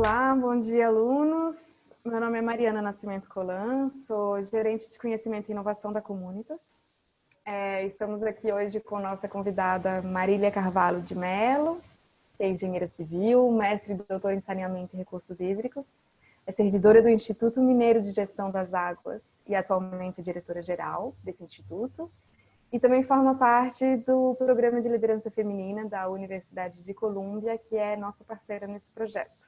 Olá, bom dia, alunos. Meu nome é Mariana Nascimento Colan, sou gerente de conhecimento e inovação da Comunitas. Estamos aqui hoje com nossa convidada Marília Carvalho de Mello, que é engenheira civil, mestre e doutora em saneamento e recursos hídricos, é servidora do Instituto Mineiro de Gestão das Águas e atualmente é diretora-geral desse instituto, e também forma parte do Programa de Liderança Feminina da Universidade de Colômbia, que é nossa parceira nesse projeto.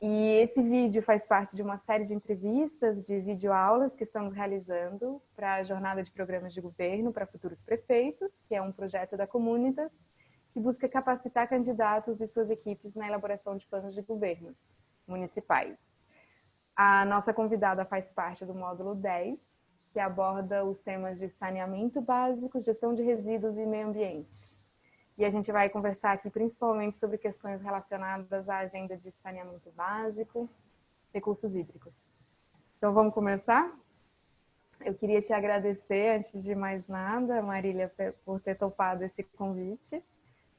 E esse vídeo faz parte de uma série de entrevistas, de videoaulas que estamos realizando para a Jornada de Programas de Governo para Futuros Prefeitos, que é um projeto da Comunitas, que busca capacitar candidatos e suas equipes na elaboração de planos de governos municipais. A nossa convidada faz parte do módulo 10, que aborda os temas de saneamento básico, gestão de resíduos e meio ambiente. E a gente vai conversar aqui principalmente sobre questões relacionadas à agenda de saneamento básico, recursos hídricos. Então vamos começar? Eu queria te agradecer, antes de mais nada, Marília, por ter topado esse convite.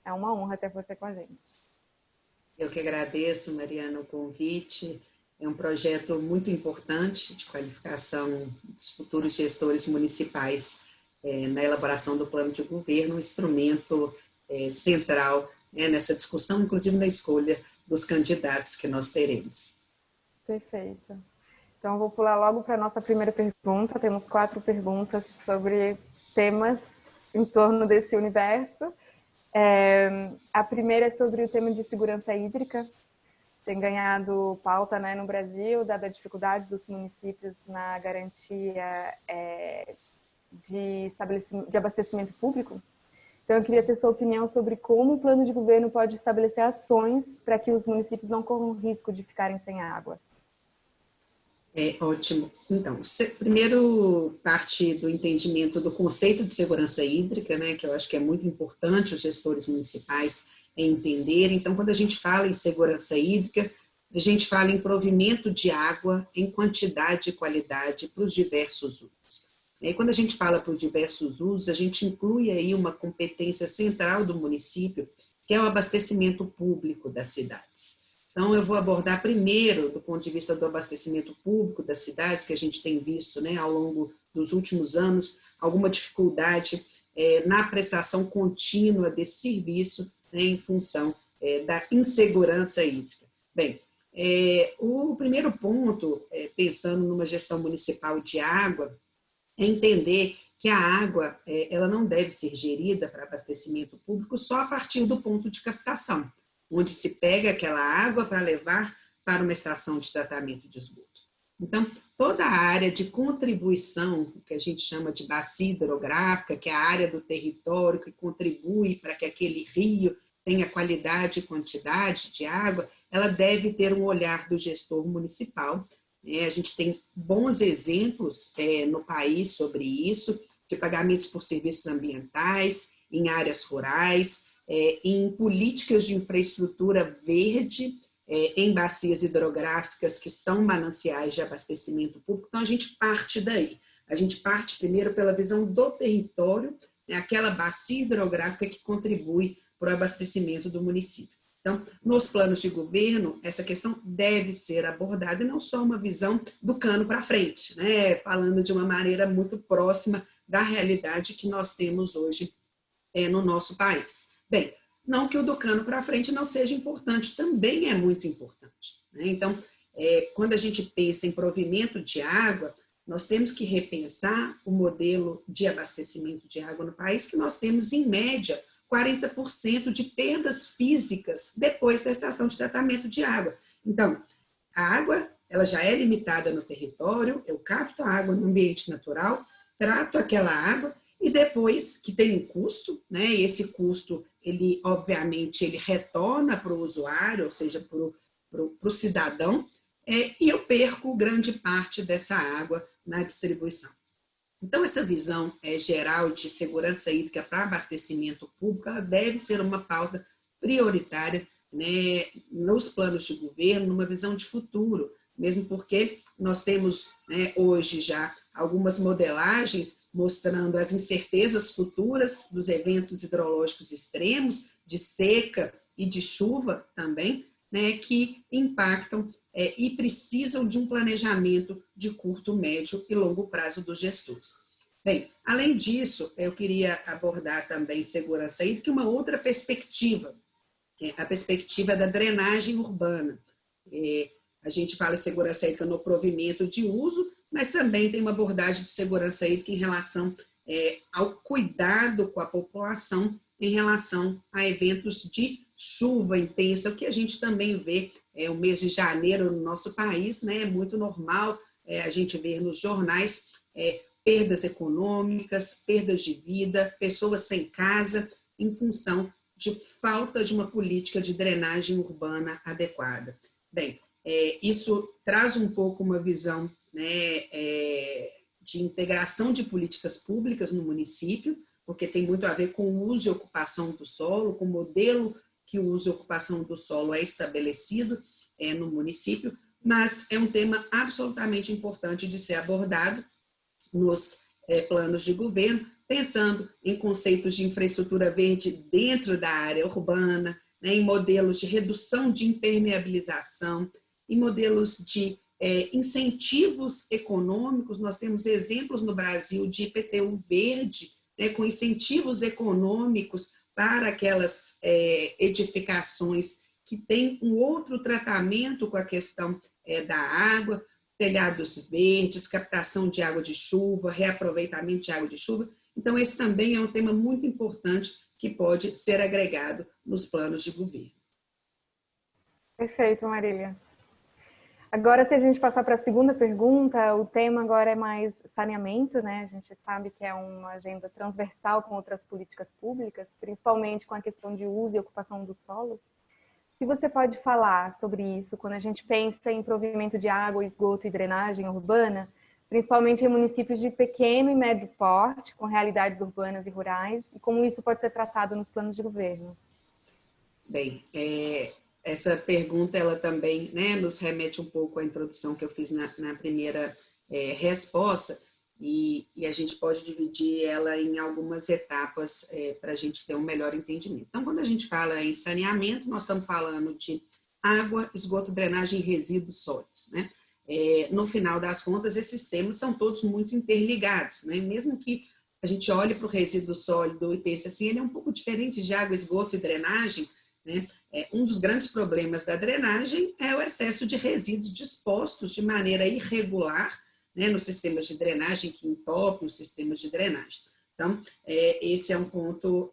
É uma honra ter você com a gente. Eu que agradeço, Mariana, o convite. É um projeto muito importante de qualificação dos futuros gestores municipais na elaboração do plano de governo, um instrumento central nessa discussão, inclusive na escolha dos candidatos que nós teremos. Perfeito. Então, eu vou pular logo para a nossa primeira pergunta. Temos 4 perguntas sobre temas em torno desse universo. A primeira é sobre o tema de segurança hídrica. Tem ganhado pauta, né, no Brasil, dada a dificuldade dos municípios na garantia de abastecimento público. Então, eu queria ter sua opinião sobre como o plano de governo pode estabelecer ações para que os municípios não corram risco de ficarem sem água. Ótimo. Então, primeiro parte do entendimento do conceito de segurança hídrica, né, que eu acho que é muito importante os gestores municipais entenderem. Então, quando a gente fala em segurança hídrica, a gente fala em provimento de água em quantidade e qualidade para os diversos usos. E quando a gente fala por diversos usos, a gente inclui aí uma competência central do município, que é o abastecimento público das cidades. Então, eu vou abordar primeiro, do ponto de vista do abastecimento público das cidades, que a gente tem visto, né, ao longo dos últimos anos, alguma dificuldade na prestação contínua desse serviço, né, em função da insegurança hídrica. Bem, o primeiro ponto, pensando numa gestão municipal de água, é entender que a água ela não deve ser gerida para abastecimento público só a partir do ponto de captação, onde se pega aquela água para levar para uma estação de tratamento de esgoto. Então, toda a área de contribuição, que a gente chama de bacia hidrográfica, que é a área do território que contribui para que aquele rio tenha qualidade e quantidade de água, ela deve ter um olhar do gestor municipal. A gente tem bons exemplos no país sobre isso, de pagamentos por serviços ambientais, em áreas rurais, em políticas de infraestrutura verde, em bacias hidrográficas que são mananciais de abastecimento público. Então, a gente parte daí. A gente parte primeiro pela visão do território, aquela bacia hidrográfica que contribui para o abastecimento do município. Então, nos planos de governo, essa questão deve ser abordada e não só uma visão do cano para frente, né? Falando de uma maneira muito próxima da realidade que nós temos hoje no nosso país. Bem, não que o do cano para frente não seja importante, também é muito importante, né? Então, quando a gente pensa em provimento de água, nós temos que repensar o modelo de abastecimento de água no país, que nós temos, em média, 40% de perdas físicas depois da estação de tratamento de água. Então, a água ela já é limitada no território, eu capto a água no ambiente natural, trato aquela água e depois, que tem um custo, né? E esse custo, ele obviamente, ele retorna para o usuário, ou seja, para o cidadão, e eu perco grande parte dessa água na distribuição. Então, essa visão geral de segurança hídrica para abastecimento público, ela deve ser uma pauta prioritária, né, nos planos de governo, numa visão de futuro, mesmo porque nós temos, né, hoje já algumas modelagens mostrando as incertezas futuras dos eventos hidrológicos extremos, de seca e de chuva também, né, que impactam e precisam de um planejamento de curto, médio e longo prazo dos gestores. Bem, além disso, eu queria abordar também segurança hídrica, uma outra perspectiva, a perspectiva da drenagem urbana. A gente fala em segurança hídrica no provimento de uso, mas também tem uma abordagem de segurança hídrica em relação ao cuidado com a população em relação a eventos de chuva intensa, o que a gente também vê o mês de janeiro no nosso país, né? É muito normal a gente ver nos jornais perdas econômicas, perdas de vida, pessoas sem casa, em função de falta de uma política de drenagem urbana adequada. Bem, isso traz um pouco uma visão, né, de integração de políticas públicas no município, porque tem muito a ver com o uso e ocupação do solo, com o modelo que o uso e ocupação do solo é estabelecido no município, mas é um tema absolutamente importante de ser abordado nos planos de governo, pensando em conceitos de infraestrutura verde dentro da área urbana, né, em modelos de redução de impermeabilização, em modelos de incentivos econômicos. Nós temos exemplos no Brasil de IPTU verde, né, com incentivos econômicos para aquelas edificações que têm um outro tratamento com a questão da água, telhados verdes, captação de água de chuva, reaproveitamento de água de chuva. Então, esse também é um tema muito importante que pode ser agregado nos planos de governo. Perfeito, Marília. Agora, se a gente passar para a segunda pergunta, o tema agora é mais saneamento, né? A gente sabe que é uma agenda transversal com outras políticas públicas, principalmente com a questão de uso e ocupação do solo. O que você pode falar sobre isso quando a gente pensa em provimento de água, esgoto e drenagem urbana, principalmente em municípios de pequeno e médio porte, com realidades urbanas e rurais, e como isso pode ser tratado nos planos de governo? Bem, essa pergunta, ela também, né, nos remete um pouco à introdução que eu fiz na primeira resposta, e a gente pode dividir ela em algumas etapas para a gente ter um melhor entendimento. Então, quando a gente fala em saneamento, nós estamos falando de água, esgoto, drenagem e resíduos sólidos, né? No final das contas, esses temas são todos muito interligados, né? Mesmo que a gente olhe para o resíduo sólido e pense assim, ele é um pouco diferente de água, esgoto e drenagem, né? Um dos grandes problemas da drenagem é o excesso de resíduos dispostos de maneira irregular, né, nos sistemas de drenagem, que entopem os sistemas de drenagem. Então, esse é um ponto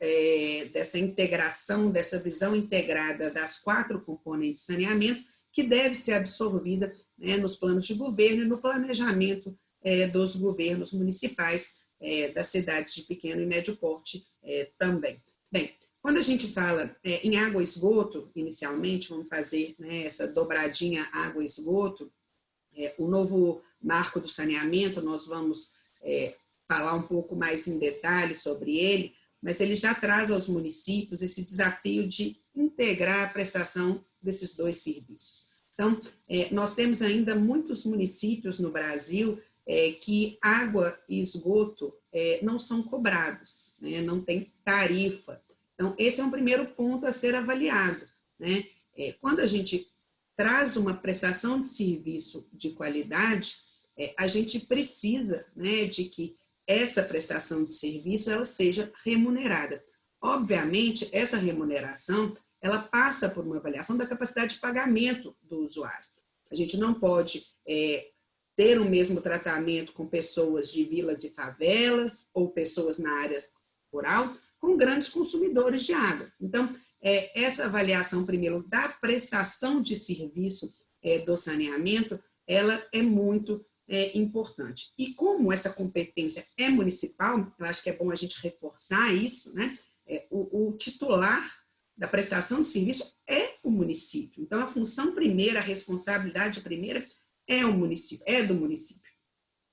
dessa integração, dessa visão integrada das 4 componentes de saneamento, que deve ser absorvida, né, nos planos de governo e no planejamento dos governos municipais, das cidades de pequeno e médio porte também. Bem, quando a gente fala em água e esgoto, inicialmente, vamos fazer, né, essa dobradinha água e esgoto, o novo marco do saneamento, nós vamos falar um pouco mais em detalhe sobre ele, mas ele já traz aos municípios esse desafio de integrar a prestação desses 2 serviços. Então, nós temos ainda muitos municípios no Brasil que água e esgoto não são cobrados, né, não tem tarifa. Então, esse é um primeiro ponto a ser avaliado, né? Quando a gente traz uma prestação de serviço de qualidade, a gente precisa, né, de que essa prestação de serviço ela seja remunerada. Obviamente, essa remuneração ela passa por uma avaliação da capacidade de pagamento do usuário. A gente não pode ter o mesmo tratamento com pessoas de vilas e favelas ou pessoas na área rural com grandes consumidores de água. Então, essa avaliação, primeiro, da prestação de serviço do saneamento, ela é muito importante. E como essa competência é municipal, eu acho que é bom a gente reforçar isso, né? O titular da prestação de serviço é o município. Então, a função primeira, a responsabilidade primeira é o município, é do município.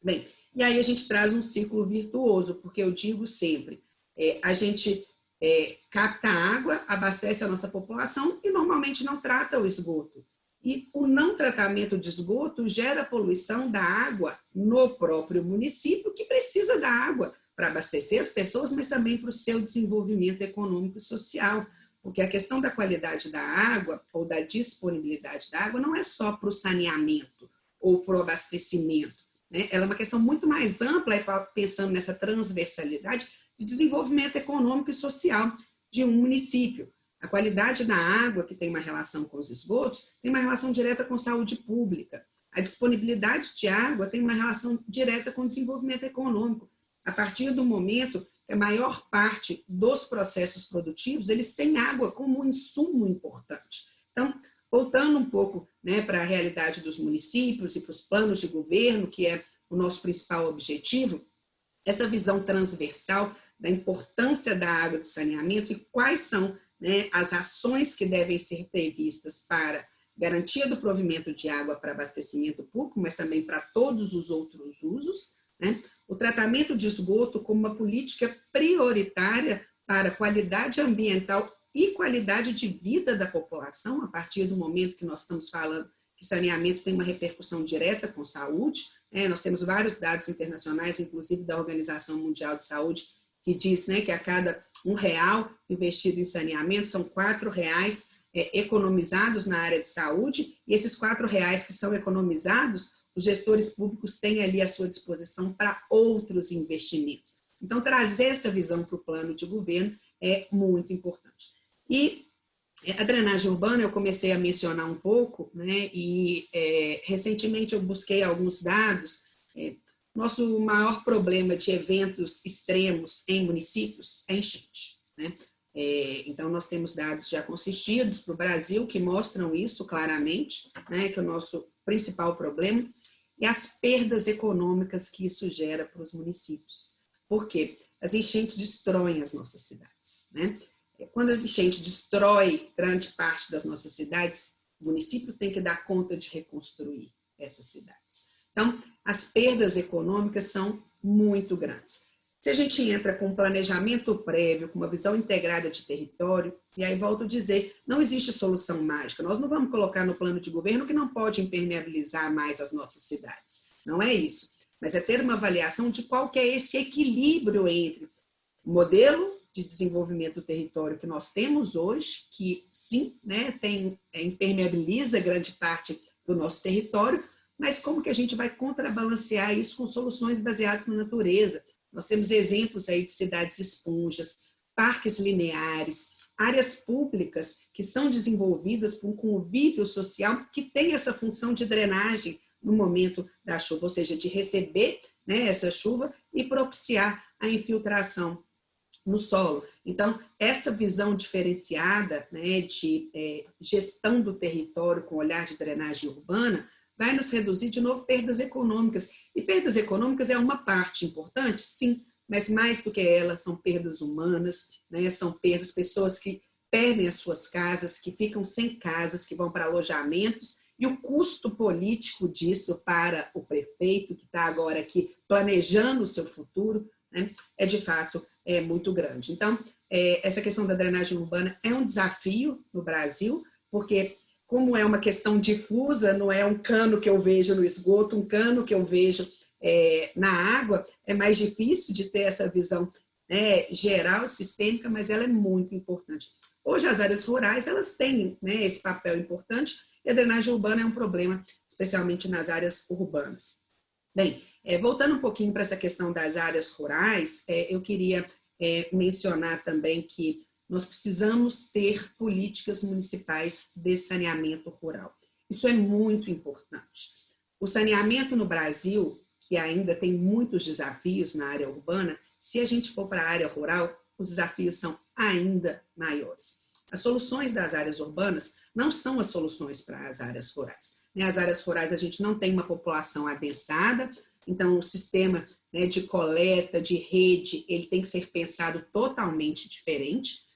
Bem, e aí a gente traz um ciclo virtuoso, porque eu digo sempre, a gente capta água, abastece a nossa população e normalmente não trata o esgoto. E o não tratamento de esgoto gera poluição da água no próprio município, que precisa da água para abastecer as pessoas, mas também para o seu desenvolvimento econômico e social. Porque a questão da qualidade da água ou da disponibilidade da água não é só para o saneamento ou para o abastecimento, né? Ela é uma questão muito mais ampla, pensando nessa transversalidade de desenvolvimento econômico e social de um município. A qualidade da água, que tem uma relação com os esgotos, tem uma relação direta com saúde pública. A disponibilidade de água tem uma relação direta com o desenvolvimento econômico. A partir do momento que a maior parte dos processos produtivos, eles têm água como um insumo importante. Então, voltando um pouco, né, para a realidade dos municípios e para os planos de governo, que é o nosso principal objetivo, essa visão transversal da importância da água do saneamento e quais são, né, as ações que devem ser previstas para garantia do provimento de água para abastecimento público, mas também para todos os outros usos, né? O tratamento de esgoto como uma política prioritária para qualidade ambiental e qualidade de vida da população, a partir do momento que nós estamos falando que saneamento tem uma repercussão direta com saúde, né? Nós temos vários dados internacionais, inclusive da Organização Mundial de Saúde, que diz, né, que a cada R$1 investido em saneamento, são R$4 economizados na área de saúde, e esses R$4 que são economizados, os gestores públicos têm ali à sua disposição para outros investimentos. Então, trazer essa visão para o plano de governo é muito importante. E a drenagem urbana, eu comecei a mencionar um pouco, né, e recentemente eu busquei alguns dados. Nosso maior problema de eventos extremos em municípios é enchente, né? Então, nós temos dados já consistidos para o Brasil que mostram isso claramente, né, que o nosso principal problema é as perdas econômicas que isso gera para os municípios. Por quê? As enchentes destroem as nossas cidades, né? Quando a enchente destrói grande parte das nossas cidades, o município tem que dar conta de reconstruir essas cidades. Então, as perdas econômicas são muito grandes. Se a gente entra com um planejamento prévio, com uma visão integrada de território, e aí volto a dizer, não existe solução mágica. Nós não vamos colocar no plano de governo que não pode impermeabilizar mais as nossas cidades. Não é isso. Mas é ter uma avaliação de qual que é esse equilíbrio entre o modelo de desenvolvimento do território que nós temos hoje, que sim, né, impermeabiliza grande parte do nosso território, mas como que a gente vai contrabalancear isso com soluções baseadas na natureza? Nós temos exemplos aí de cidades esponjas, parques lineares, áreas públicas que são desenvolvidas por um convívio social que tem essa função de drenagem no momento da chuva, ou seja, de receber, né, essa chuva e propiciar a infiltração no solo. Então, essa visão diferenciada, né, de gestão do território com olhar de drenagem urbana vai nos reduzir, de novo, perdas econômicas. E perdas econômicas é uma parte importante, sim, mas mais do que ela, são perdas humanas, né? São perdas, pessoas que perdem as suas casas, que ficam sem casas, que vão para alojamentos, e o custo político disso para o prefeito, que está agora aqui planejando o seu futuro, né, é de fato muito grande. Então, essa questão da drenagem urbana é um desafio no Brasil, porque como é uma questão difusa, não é um cano que eu vejo no esgoto, um cano que eu vejo na água, é mais difícil de ter essa visão, né, geral, sistêmica, mas ela é muito importante. Hoje as áreas rurais, elas têm, né, esse papel importante, e a drenagem urbana é um problema, especialmente nas áreas urbanas. Bem, voltando um pouquinho para essa questão das áreas rurais, eu queria mencionar também que nós precisamos ter políticas municipais de saneamento rural. Isso é muito importante. O saneamento no Brasil, que ainda tem muitos desafios na área urbana, se a gente for para a área rural, os desafios são ainda maiores. As soluções das áreas urbanas não são as soluções para as áreas rurais. Nas áreas rurais a gente não tem uma população adensada, então o sistema, né, de coleta, de rede, ele tem que ser pensado totalmente diferente,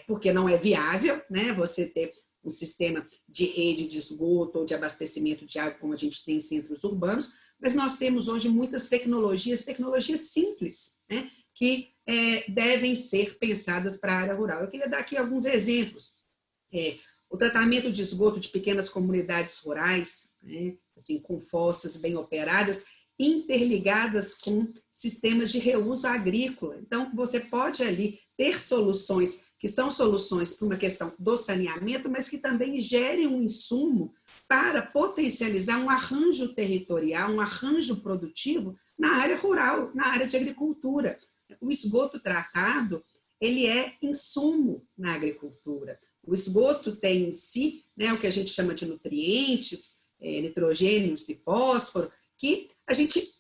porque não é viável, né, você ter um sistema de rede de esgoto ou de abastecimento de água como a gente tem em centros urbanos, mas nós temos hoje muitas tecnologias simples, né, que devem ser pensadas para a área rural. Eu queria dar aqui alguns exemplos. O tratamento de esgoto de pequenas comunidades rurais, né, assim, com fossas bem operadas, interligadas com sistemas de reuso agrícola. Então, você pode ali ter soluções que são soluções para uma questão do saneamento, mas que também gerem um insumo para potencializar um arranjo territorial, um arranjo produtivo na área rural, na área de agricultura. O esgoto tratado, ele é insumo na agricultura. O esgoto tem em si, né, o que a gente chama de nutrientes, nitrogênios e fósforo, que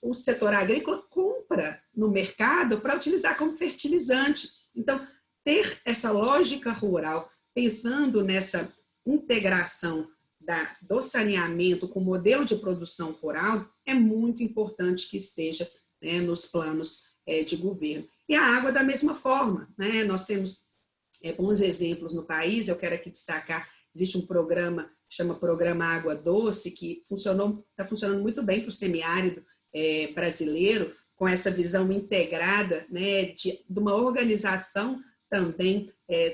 o setor agrícola compra no mercado para utilizar como fertilizante. Então, ter essa lógica rural, pensando nessa integração do saneamento com o modelo de produção rural, é muito importante que esteja, né, nos planos de governo. E a água da mesma forma, né? Nós temos bons exemplos no país. Eu quero aqui destacar, existe um programa que chama Programa Água Doce, que está funcionando muito bem para o semiárido brasileiro, com essa visão integrada, né, de uma organização também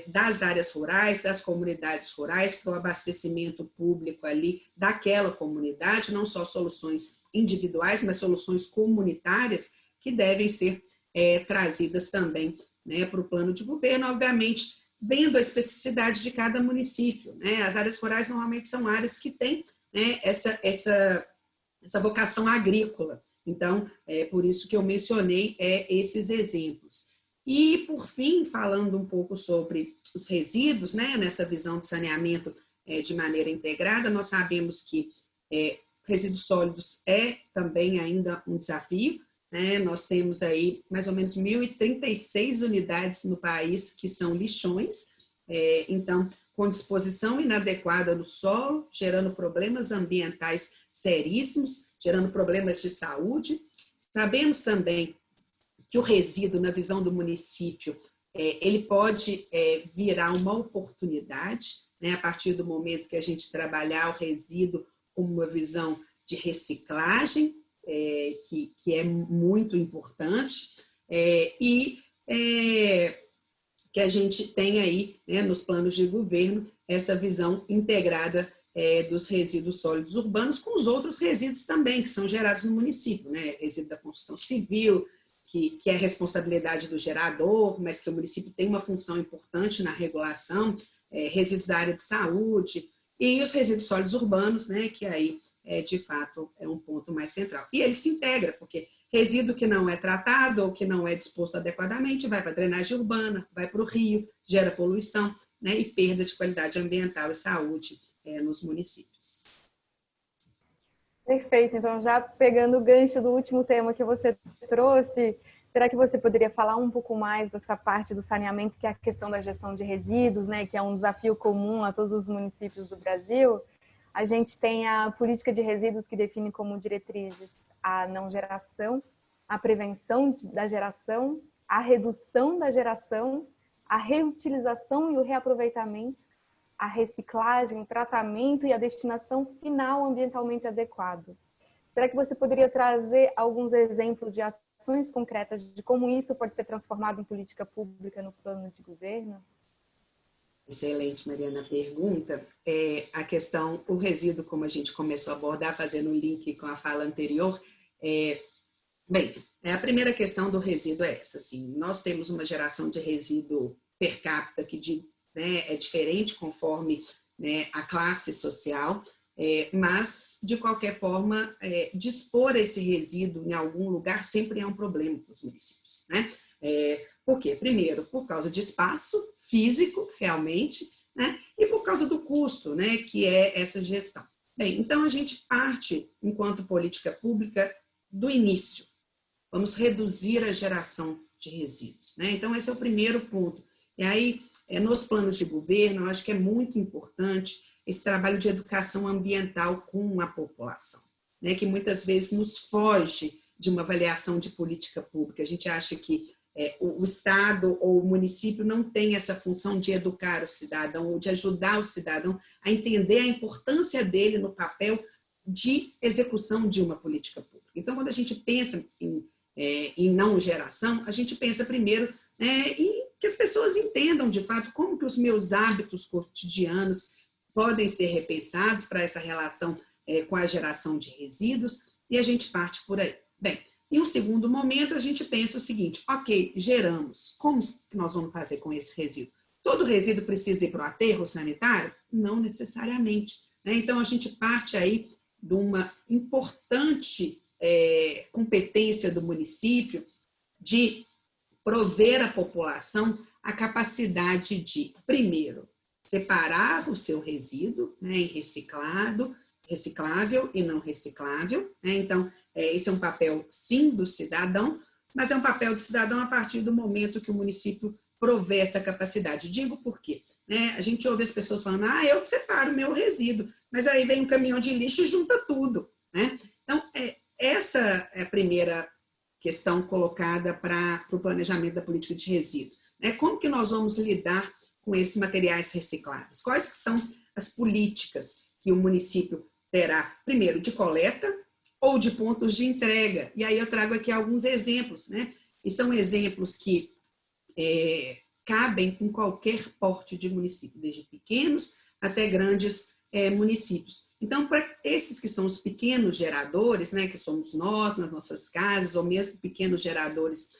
das áreas rurais, das comunidades rurais, para o abastecimento público ali daquela comunidade, não só soluções individuais, mas soluções comunitárias que devem ser trazidas também, né, para o plano de governo, obviamente, vendo a especificidade de cada município, né? As áreas rurais normalmente são áreas que têm, né, essa vocação agrícola. Então, é por isso que eu mencionei esses exemplos. E, por fim, falando um pouco sobre os resíduos, né, nessa visão de saneamento de maneira integrada, nós sabemos que resíduos sólidos é também ainda um desafio, né? Nós temos aí mais ou menos 1.036 unidades no país que são lixões, então, com disposição inadequada no solo, gerando problemas ambientais seríssimos, gerando problemas de saúde. Sabemos também que o resíduo, na visão do município, ele pode virar uma oportunidade, né, a partir do momento que a gente trabalhar o resíduo com uma visão de reciclagem, que é muito importante, e que a gente tem aí, né, nos planos de governo, essa visão integrada dos resíduos sólidos urbanos com os outros resíduos também que são gerados no município, né? Resíduo da construção civil, que é responsabilidade do gerador, mas que o município tem uma função importante na regulação, resíduos da área de saúde, e os resíduos sólidos urbanos, né, que aí, de fato, é um ponto mais central. E ele se integra, porque resíduo que não é tratado ou que não é disposto adequadamente vai para a drenagem urbana, vai para o rio, gera poluição, né, e perda de qualidade ambiental e saúde nos municípios. Perfeito. Então, já pegando o gancho do último tema que você trouxe, será que você poderia falar um pouco mais dessa parte do saneamento, que é a questão da gestão de resíduos, né, que é um desafio comum a todos os municípios do Brasil? A gente tem a política de resíduos que define como diretrizes a não geração, a prevenção da geração, a redução da geração, a reutilização e o reaproveitamento, a reciclagem, o tratamento e a destinação final ambientalmente adequado. Será que você poderia trazer alguns exemplos de ações concretas de como isso pode ser transformado em política pública no plano de governo? Excelente, Mariana, a pergunta. A questão, o resíduo, como a gente começou a abordar, fazendo um link com a fala anterior, bem, a primeira questão do resíduo é essa, assim, nós temos uma geração de resíduo per capita que é diferente conforme, né, a classe social, mas, de qualquer forma, dispor esse resíduo em algum lugar sempre é um problema para os municípios, né? Por quê? Primeiro, por causa de espaço físico, realmente, né? E por causa do custo, né, que é essa gestão. Bem, então a gente parte, enquanto política pública, do início. Vamos reduzir a geração de resíduos, né? Então, esse é o primeiro ponto. E aí, nos planos de governo, eu acho que é muito importante esse trabalho de educação ambiental com a população, né, que muitas vezes nos foge de uma avaliação de política pública. A gente acha que o Estado ou o município não tem essa função de educar o cidadão ou de ajudar o cidadão a entender a importância dele no papel de execução de uma política pública. Então, quando a gente pensa em não geração, a gente pensa primeiro, né, em que as pessoas entendam, de fato, como que os meus hábitos cotidianos podem ser repensados para essa relação com a geração de resíduos, e a gente parte por aí. Bem, em um segundo momento, a gente pensa o seguinte, ok, geramos, como que nós vamos fazer com esse resíduo? Todo resíduo precisa ir para o aterro sanitário? Não necessariamente, né? Então, a gente parte aí de uma importante competência do município de prover à população a capacidade de, primeiro, separar o seu resíduo, né, em reciclável e não reciclável, né? Então, esse é um papel, sim, do cidadão, mas é um papel do cidadão a partir do momento que o município provê essa capacidade. Digo por quê? Né? A gente ouve as pessoas falando, eu separo o meu resíduo, mas aí vem um caminhão de lixo e junta tudo, né? Então, essa é a primeira questão colocada para o planejamento da política de resíduos. Né? Como que nós vamos lidar com esses materiais recicláveis? Quais são as políticas que o município terá, primeiro, de coleta ou de pontos de entrega? E aí eu trago aqui alguns exemplos, né? E são exemplos que cabem em qualquer porte de município, desde pequenos até grandes municípios. Então, para esses que são os pequenos geradores, né, que somos nós, nas nossas casas, ou mesmo pequenos geradores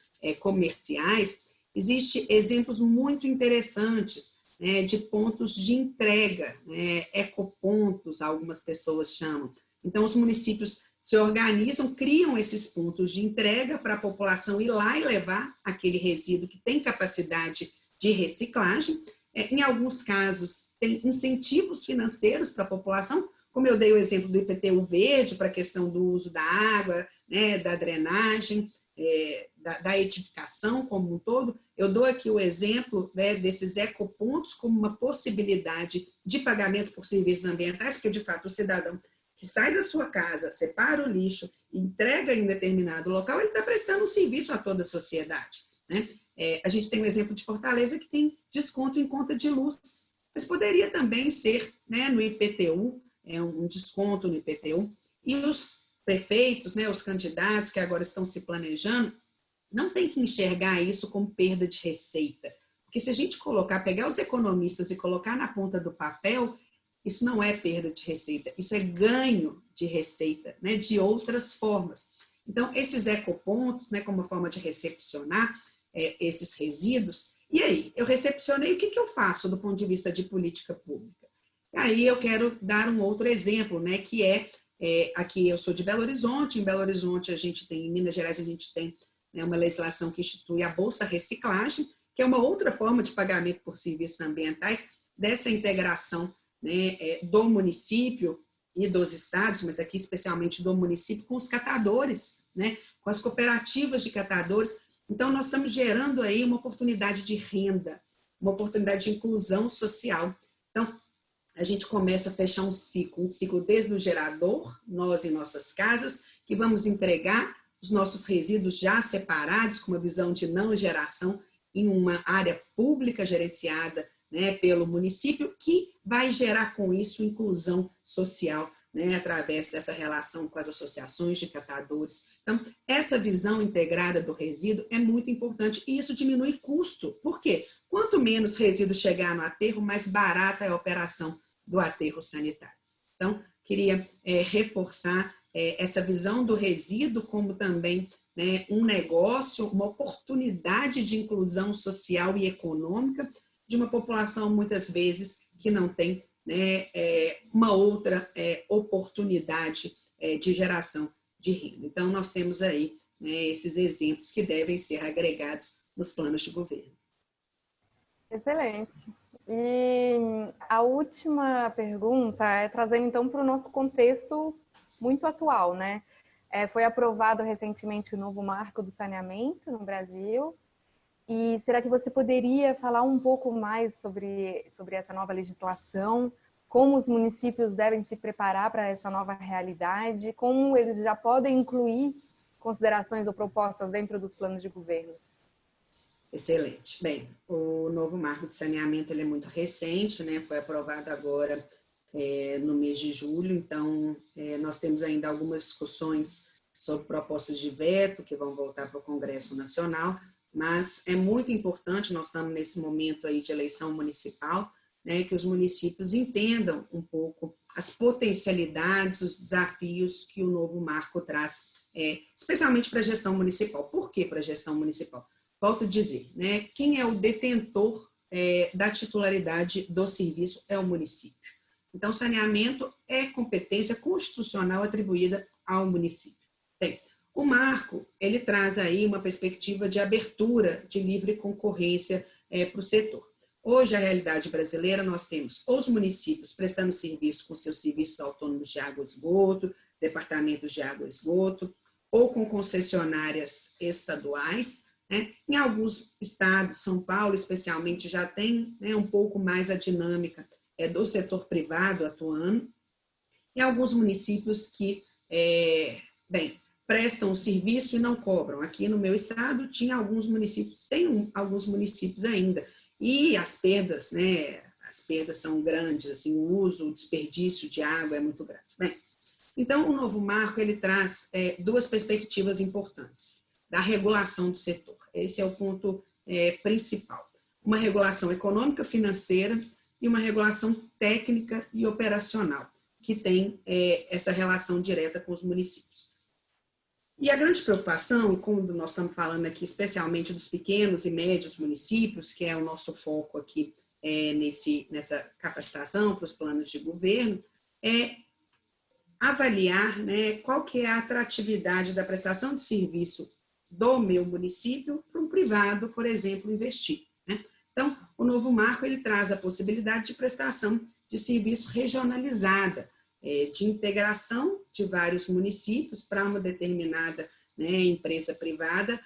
comerciais, existem exemplos muito interessantes, né, de pontos de entrega, né, ecopontos, algumas pessoas chamam. Então, os municípios se organizam, criam esses pontos de entrega para a população ir lá e levar aquele resíduo que tem capacidade de reciclagem. Em alguns casos, tem incentivos financeiros para a população, como eu dei o exemplo do IPTU verde, para a questão do uso da água, né, da drenagem, da edificação como um todo. Eu dou aqui o exemplo, né, desses ecopontos como uma possibilidade de pagamento por serviços ambientais, porque, de fato, o cidadão que sai da sua casa, separa o lixo, entrega em determinado local, ele está prestando um serviço a toda a sociedade, né? A gente tem um exemplo de Fortaleza que tem desconto em conta de luz, mas poderia também ser, né, no IPTU, um desconto no IPTU, e os prefeitos, né, os candidatos que agora estão se planejando, não tem que enxergar isso como perda de receita, porque se a gente pegar os economistas e colocar na ponta do papel, isso não é perda de receita, isso é ganho de receita, né, de outras formas. Então, esses ecopontos, né, como uma forma de recepcionar esses resíduos, e aí, eu recepcionei, o que eu faço do ponto de vista de política pública? Aí eu quero dar um outro exemplo, né, que aqui eu sou de Belo Horizonte, em Belo Horizonte em Minas Gerais a gente tem, né, uma legislação que institui a Bolsa Reciclagem, que é uma outra forma de pagamento por serviços ambientais, dessa integração, né, do município e dos estados, mas aqui especialmente do município, com os catadores, né, com as cooperativas de catadores. Então, nós estamos gerando aí uma oportunidade de renda, uma oportunidade de inclusão social. Então, a gente começa a fechar um ciclo desde o gerador, nós em nossas casas, que vamos entregar os nossos resíduos já separados, com uma visão de não geração, em uma área pública gerenciada, né, pelo município, que vai gerar com isso inclusão social, né, através dessa relação com as associações de catadores. Então, essa visão integrada do resíduo é muito importante e isso diminui custo. Por quê? Quanto menos resíduo chegar no aterro, mais barata é a operação do aterro sanitário. Então, queria reforçar essa visão do resíduo como também, né, um negócio, uma oportunidade de inclusão social e econômica de uma população, muitas vezes, que não tem, né, uma outra oportunidade de geração de renda. Então, nós temos aí, né, esses exemplos que devem ser agregados nos planos de governo. Excelente. E a última pergunta é trazendo, então, para o nosso contexto muito atual, né? Foi aprovado recentemente o novo marco do saneamento no Brasil. E será que você poderia falar um pouco mais sobre essa nova legislação? Como os municípios devem se preparar para essa nova realidade? Como eles já podem incluir considerações ou propostas dentro dos planos de governos? Excelente. Bem, o novo marco de saneamento ele é muito recente, né? Foi aprovado agora no mês de julho, então nós temos ainda algumas discussões sobre propostas de veto que vão voltar para o Congresso Nacional, mas é muito importante, nós estamos nesse momento aí de eleição municipal, né, que os municípios entendam um pouco as potencialidades, os desafios que o novo marco traz especialmente para a gestão municipal. Por que para a gestão municipal? Volto a dizer, né, quem é o detentor da titularidade do serviço é o município. Então, saneamento é competência constitucional atribuída ao município. Bem, o marco, ele traz aí uma perspectiva de abertura de livre concorrência para o setor. Hoje, a realidade brasileira, nós temos os municípios prestando serviço com seus serviços autônomos de água e esgoto, departamentos de água e esgoto, ou com concessionárias estaduais, né? Em alguns estados, São Paulo especialmente, já tem, né, um pouco mais a dinâmica do setor privado atuando, e alguns municípios que, prestam o serviço e não cobram. Aqui no meu estado tinha alguns municípios, tem alguns municípios ainda, e as perdas, né, as perdas são grandes, assim, o uso, o desperdício de água é muito grande. Bem, então, o novo marco, ele traz duas perspectivas importantes da regulação do setor. Esse é o ponto principal. Uma regulação econômica, financeira e uma regulação técnica e operacional, que tem essa relação direta com os municípios. E a grande preocupação, como nós estamos falando aqui, especialmente dos pequenos e médios municípios, que é o nosso foco aqui nessa capacitação para os planos de governo, é avaliar, né, qual que é a atratividade da prestação de serviço do meu município para um privado, por exemplo, investir. Né? Então, o novo marco, ele traz a possibilidade de prestação de serviço regionalizada, de integração de vários municípios para uma determinada, né, empresa privada,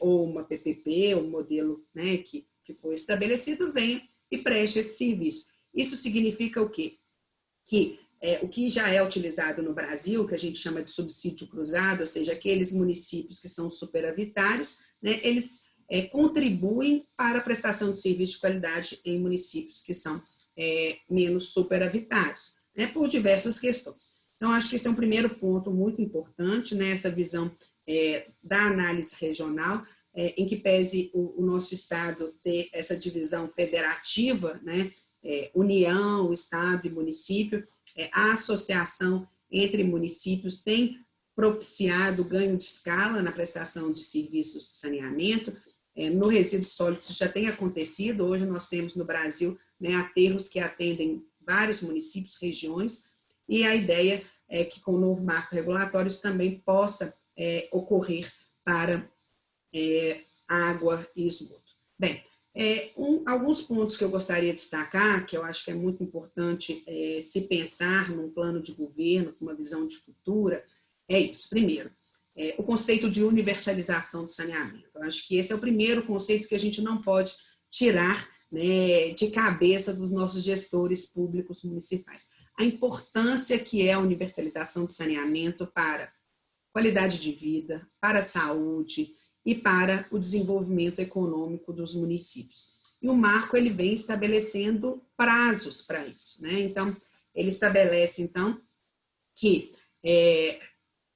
ou uma PPP, um modelo, né, que foi estabelecido, venha e preste esse serviço. Isso significa o quê? Que o que já é utilizado no Brasil, que a gente chama de subsídio cruzado, ou seja, aqueles municípios que são superavitários, né, eles contribuem para a prestação de serviço de qualidade em municípios que são menos superavitários, né, por diversas questões. Então, acho que esse é um primeiro ponto muito importante, né, essa visão da análise regional, em que pese o nosso Estado ter essa divisão federativa, né, União, Estado e município, a associação entre municípios tem propiciado ganho de escala na prestação de serviços de saneamento. No resíduos sólidos já tem acontecido, hoje nós temos no Brasil, né, aterros que atendem vários municípios, regiões, e a ideia é que com o novo marco regulatório isso também possa ocorrer para água e esgoto. Bem, alguns pontos que eu gostaria de destacar, que eu acho que é muito importante se pensar num plano de governo, com uma visão de futura, é isso. Primeiro, o conceito de universalização do saneamento. Eu acho que esse é o primeiro conceito que a gente não pode tirar, né, de cabeça dos nossos gestores públicos municipais. A importância que é a universalização do saneamento para qualidade de vida, para a saúde e para o desenvolvimento econômico dos municípios. E o marco, ele vem estabelecendo prazos para isso, né? Então, ele estabelece, então, que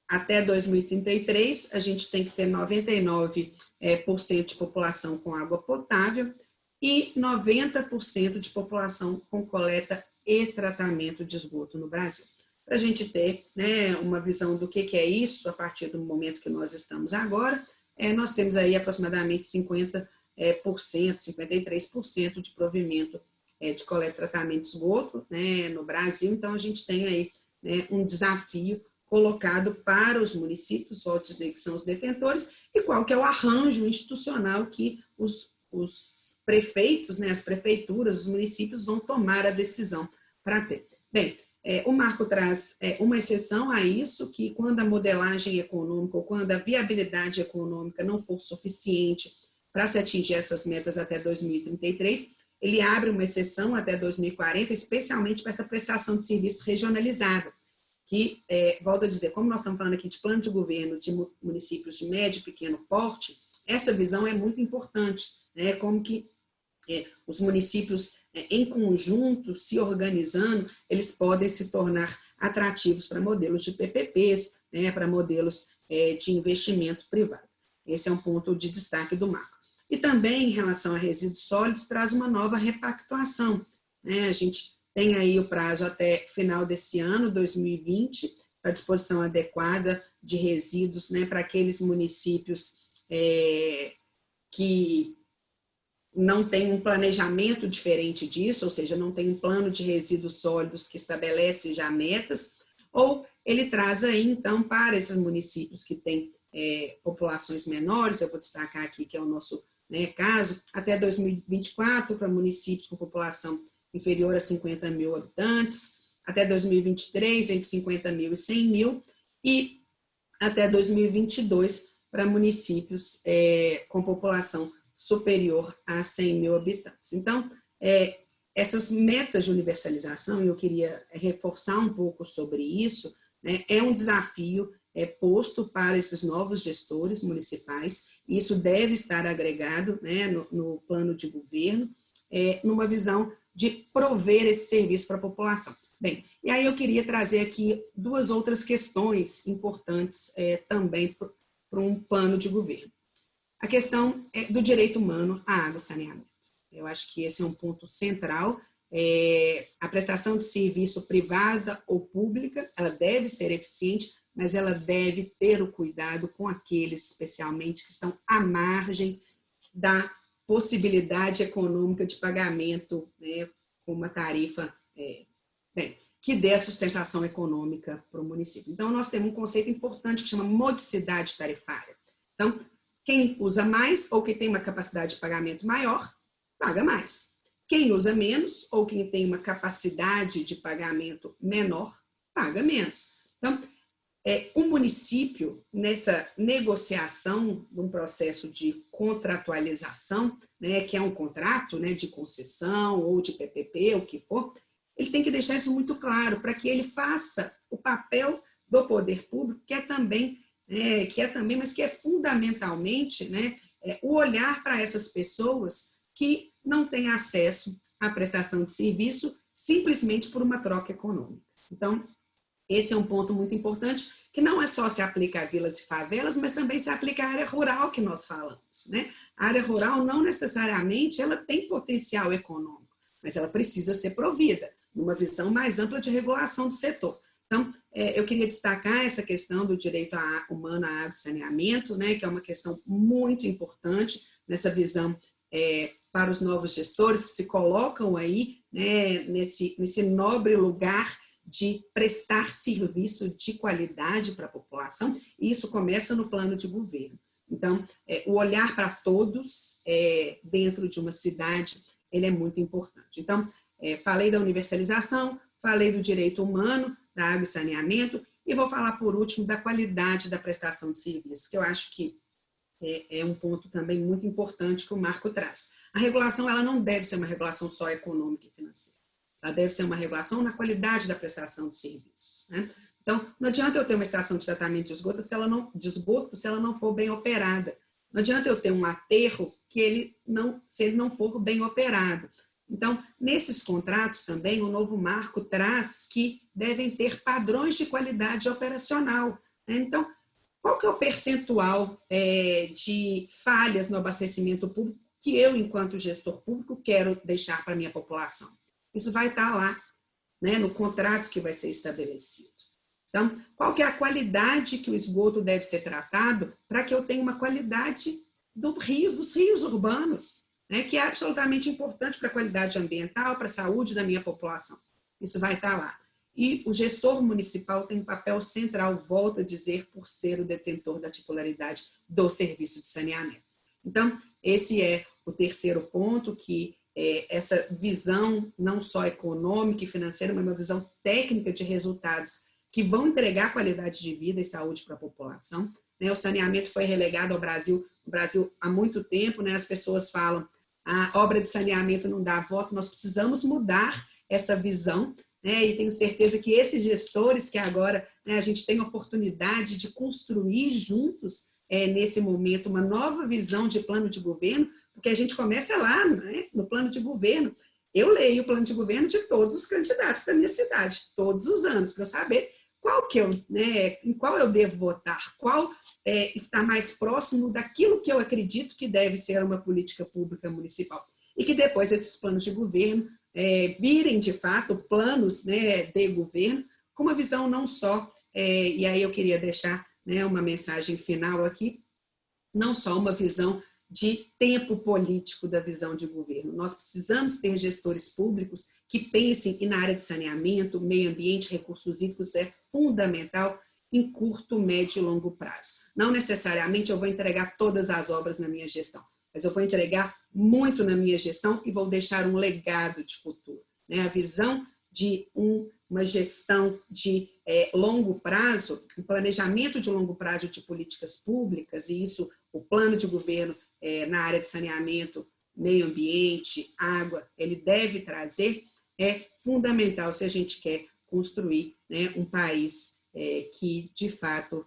até 2033 a gente tem que ter 99% de população com água potável e 90% de população com coleta e tratamento de esgoto no Brasil. Para a gente ter, né, uma visão do que é isso, a partir do momento que nós estamos agora, nós temos aí aproximadamente 50%, 53% de provimento de coleta e tratamento de esgoto, né, no Brasil. Então, a gente tem aí, né, um desafio colocado para os municípios, vou dizer que são os detentores, e qual que é o arranjo institucional que os prefeitos, né, as prefeituras, os municípios vão tomar a decisão para ter. Bem, o marco traz uma exceção a isso, que quando a modelagem econômica ou quando a viabilidade econômica não for suficiente para se atingir essas metas até 2033, ele abre uma exceção até 2040, especialmente para essa prestação de serviço regionalizada, que, volto a dizer, como nós estamos falando aqui de plano de governo de municípios de médio e pequeno porte, essa visão é muito importante, né? Como que os municípios, em conjunto, se organizando, eles podem se tornar atrativos para modelos de PPPs, né, para modelos de investimento privado. Esse é um ponto de destaque do marco. E também, em relação a resíduos sólidos, traz uma nova repactuação, né? A gente tem aí o prazo até final desse ano, 2020, para a disposição adequada de resíduos, né, para aqueles municípios que não tem um planejamento diferente disso, ou seja, não tem um plano de resíduos sólidos que estabelece já metas, ou ele traz aí, então, para esses municípios que têm populações menores, eu vou destacar aqui que é o nosso, né, caso, até 2024, para municípios com população inferior a 50 mil habitantes, até 2023, entre 50 mil e 100 mil, e até 2022, para municípios com população superior a 100 mil habitantes. Então, essas metas de universalização, e eu queria reforçar um pouco sobre isso, né, é um desafio posto para esses novos gestores municipais, e isso deve estar agregado, né, no plano de governo, numa visão de prover esse serviço para a população. Bem, e aí eu queria trazer aqui duas outras questões importantes também para um plano de governo. A questão do direito humano à água e saneamento. Eu acho que esse é um ponto central. A prestação de serviço privada ou pública, ela deve ser eficiente, mas ela deve ter o cuidado com aqueles, especialmente, que estão à margem da possibilidade econômica de pagamento, né, com uma tarifa que dê sustentação econômica para o município. Então, nós temos um conceito importante que chama modicidade tarifária. Então, quem usa mais ou quem tem uma capacidade de pagamento maior, paga mais. Quem usa menos ou quem tem uma capacidade de pagamento menor, paga menos. Então, o município, nessa negociação de um processo de contratualização, né, que é um contrato, né, de concessão ou de PPP, o que for, ele tem que deixar isso muito claro para que ele faça o papel do poder público, que é também, mas que é fundamentalmente, né, o olhar para essas pessoas que não têm acesso à prestação de serviço simplesmente por uma troca econômica. Então, esse é um ponto muito importante, que não é só se aplica a vilas e favelas, mas também se aplica à área rural que nós falamos, né? A área rural não necessariamente ela tem potencial econômico, mas ela precisa ser provida numa visão mais ampla de regulação do setor. Então, eu queria destacar essa questão do direito humano à água e saneamento, né, que é uma questão muito importante nessa visão para os novos gestores que se colocam aí, né, nesse nobre lugar de prestar serviço de qualidade para a população, e isso começa no plano de governo. Então, o olhar para todos dentro de uma cidade, ele é muito importante. Então, falei da universalização, falei do direito humano, da água e saneamento, e vou falar, por último, da qualidade da prestação de serviços, que eu acho que é um ponto também muito importante que o Marco traz. A regulação, ela não deve ser uma regulação só econômica e financeira. Ela deve ser uma regulação na qualidade da prestação de serviços, né? Então, não adianta eu ter uma estação de tratamento de esgoto se ela não for bem operada. Não adianta eu ter um aterro se ele não for bem operado. Então, nesses contratos também, o novo marco traz que devem ter padrões de qualidade operacional, né? Então, qual que é o percentual de falhas no abastecimento público que eu, enquanto gestor público, quero deixar para a minha população? Isso vai estar lá, né, no contrato que vai ser estabelecido. Então, qual que é a qualidade que o esgoto deve ser tratado para que eu tenha uma qualidade dos rios urbanos, né, que é absolutamente importante para a qualidade ambiental, para a saúde da minha população. Isso vai estar lá. E o gestor municipal tem um papel central, volto a dizer, por ser o detentor da titularidade do serviço de saneamento. Então, esse é o terceiro ponto, que essa visão não só econômica e financeira, mas uma visão técnica de resultados que vão entregar qualidade de vida e saúde para a população. O saneamento foi relegado ao Brasil, há muito tempo, né? As pessoas falam, a obra de saneamento não dá voto, nós precisamos mudar essa visão, né? E tenho certeza que esses gestores que agora, né, a gente tem a oportunidade de construir juntos, nesse momento, uma nova visão de plano de governo, porque a gente começa lá, né, no plano de governo. Eu leio o plano de governo de todos os candidatos da minha cidade, todos os anos, para eu saber em qual eu devo votar, qual está mais próximo daquilo que eu acredito que deve ser uma política pública municipal. E que depois esses planos de governo virem, de fato, planos, né, de governo, com uma visão não só e aí eu queria deixar, né, uma mensagem final aqui, não só uma visão de tempo político da visão de governo. Nós precisamos ter gestores públicos que pensem que na área de saneamento, meio ambiente, recursos hídricos é fundamental em curto, médio e longo prazo. Não necessariamente eu vou entregar todas as obras na minha gestão, mas eu vou entregar muito na minha gestão e vou deixar um legado de futuro. Né? A visão de uma gestão de longo prazo, um planejamento de longo prazo de políticas públicas, e isso, o plano de governo na área de saneamento, meio ambiente, água, ele deve trazer, é fundamental se a gente quer construir, né, um país que, de fato,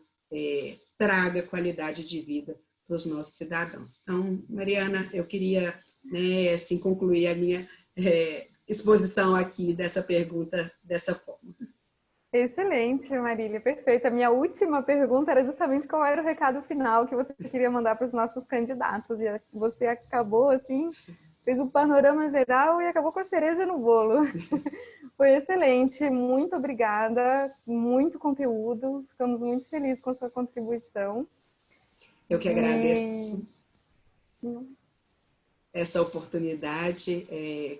traga qualidade de vida para os nossos cidadãos. Então, Mariana, eu queria, né, assim, concluir a minha exposição aqui dessa pergunta dessa forma. Excelente, Marília, perfeito. A minha última pergunta era justamente qual era o recado final que você queria mandar para os nossos candidatos. E você acabou, assim, fez um panorama geral e acabou com a cereja no bolo. Foi excelente, muito obrigada, muito conteúdo, ficamos muito felizes com a sua contribuição. Eu que agradeço essa oportunidade,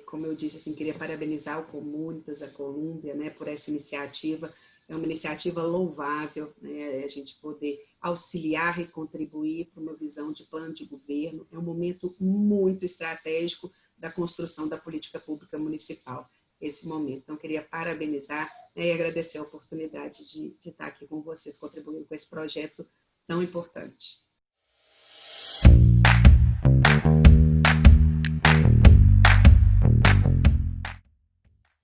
como eu disse, assim, queria parabenizar o Comunitas, a Colômbia, né, por essa iniciativa. É uma iniciativa louvável, né, a gente poder auxiliar e contribuir para uma visão de plano de governo. É um momento muito estratégico da construção da política pública municipal, esse momento. Então, queria parabenizar, né, e agradecer a oportunidade de estar aqui com vocês, contribuindo com esse projeto tão importante.